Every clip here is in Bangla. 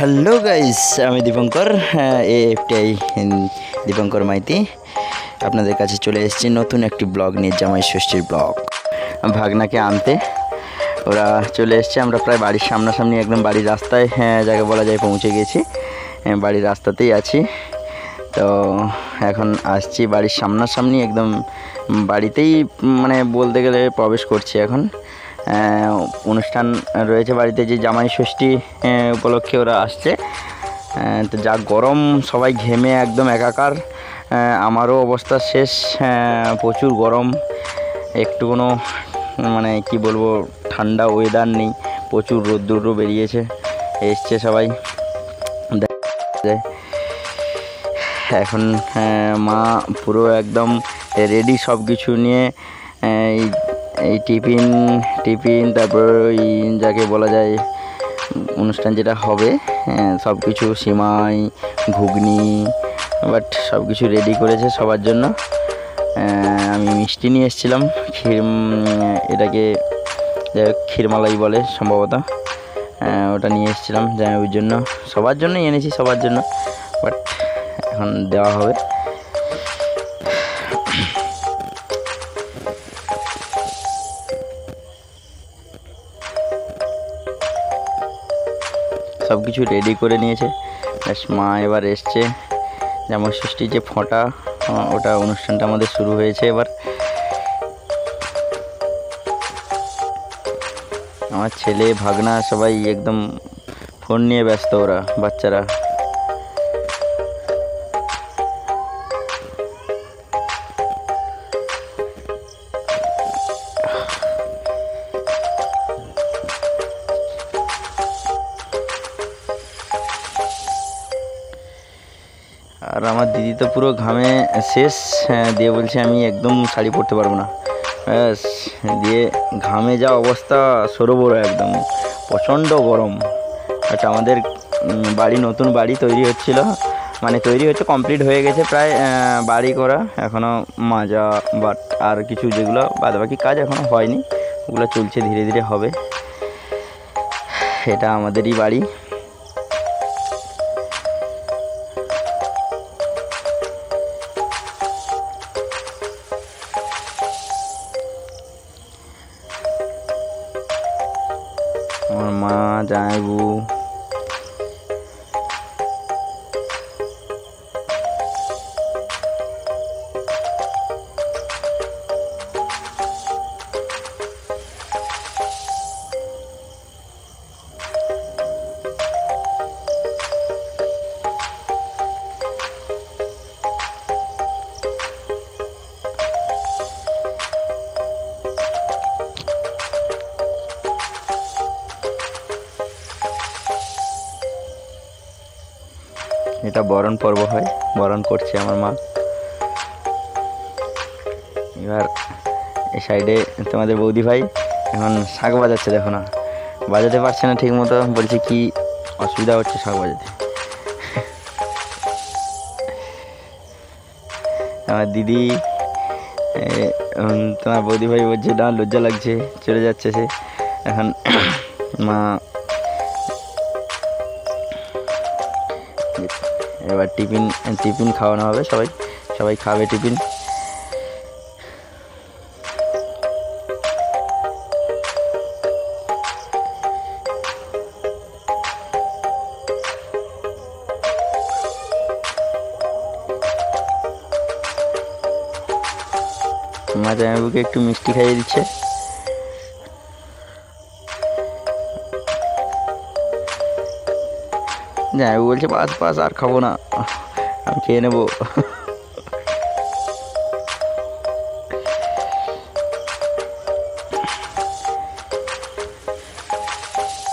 হ্যালো গাইস, আমি দীপঙ্কর, এফটিআই দীপঙ্কর মাইতি আপনাদের কাছে চলে এসেছি নতুন একটি ব্লগ নিয়ে, জামাই ষষ্ঠীর ব্লগ। ভাগনাকে আনতে ওরা চলে এসছে। আমরা প্রায় বাড়ির সামনাসামনি, একদম বাড়ির রাস্তায় যাকে বলা যায় পৌঁছে গেছি। বাড়ির রাস্তাতেই আছি। তো এখন আসছি বাড়ির সামনাসামনি, একদম বাড়িতেই, মানে বলতে গেলে প্রবেশ করছি এখন। অনুষ্ঠান রয়েছে বাড়িতে, যে জামাই ষষ্ঠী উপলক্ষে ওরা আসছে। তো যা গরম, সবাই ঘেমে একদম একাকার। আমারও অবস্থা শেষ, প্রচুর গরম। একটু কোনো মানে কি বলবো, ঠান্ডা ওয়েদার নেই, প্রচুর রোদ্দুরও বেরিয়েছে। এসছে সবাই। এখন মা পুরো একদম রেডি সব কিছু নিয়ে। এই টিফিন তারপর ওই যাকে বলা যায় অনুষ্ঠান যেটা হবে, সব কিছু সিমাই, ঘুগনি, বাট সব কিছু রেডি করেছে সবার জন্য। আমি মিষ্টি নিয়ে এসেছিলাম, এটাকে ক্ষীরমালাই বলে সম্ভবত। ওটা নিয়ে এসেছিলাম জামাইয়ের জন্য, সবার জন্যই এনেছি, সবার জন্য। বাট এখন দেওয়া হবে। সব কিছু রেডি করে নিয়েছে। মা এবার এসছে। জামাই ষষ্ঠীর যে ফোঁটা, ওটা অনুষ্ঠানটা আমাদের শুরু হয়েছে এবার। আমার ছেলে, ভাগনা সবাই একদম ফোন নিয়ে ব্যস্ত, ওরা বাচ্চারা। আর আমার দিদি তো পুরো ঘামে শেষ, দিয়ে বলছে আমি একদম শাড়ি পরতে পারবো না। ব্যাস, দিয়ে ঘামে যা অবস্থা, সরোবর একদম, প্রচণ্ড গরম। আচ্ছা, আমাদের বাড়ি, নতুন বাড়ি তৈরি হচ্ছিল, মানে তৈরি হচ্ছে, কমপ্লিট হয়ে গেছে প্রায়। বাড়ি করা এখনও মাজা, বাট আর কিছু যেগুলো বাদবাকি কাজ এখনও হয়নি, ওগুলো চলছে, ধীরে ধীরে হবে। এটা আমাদেরই বাড়ি। আমার মা, জামাইবু, এটা বরণ পর্ব হয়, বরণ করছে আমার মা। এবার এই সাইডে তোমাদের বৌদি ভাই এখন শাঁখ বাজাচ্ছে, দেখো না, বাজাতে পারছে না ঠিক মতো, বলছে কি অসুবিধা হচ্ছে শাঁখ বাজাতে। আমার দিদি, তোমার বৌদি ভাই বলছে না, লজ্জা লাগছে, চলে যাচ্ছে সে। এখন মা এবার টিফিন খাওয়ানো হবে, সবাই খাবে টিফিন। মা জামাইবাবুকে একটু মিষ্টি খাইয়ে দিচ্ছে। জামাইবাবু বলছে পাস আর খাবো না, আমি খেয়ে নেবো।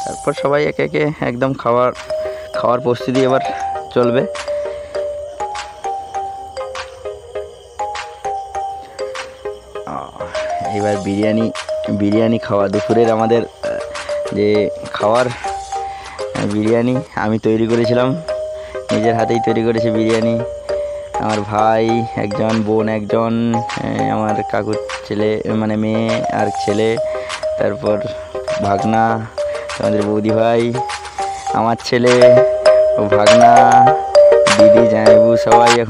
তারপর সবাই একে একে একদম খাওয়ার প্রস্তুতি এবার চলবে। এবার বিরিয়ানি খাওয়া, দুপুরের আমাদের যে খাওয়ার বিরিয়ানি আমি তৈরি করেছিলাম, নিজের হাতেই তৈরি করেছি বিরিয়ানি। আমার ভাই একজন, বোন একজন, আমার কাকুর ছেলে, মানে মেয়ে আর ছেলে, তারপর ভাগনা, তোমাদের বৌদি ভাই, আমার ছেলে, ও ভাগনা, দিদি, জামাইবু সবাই এখন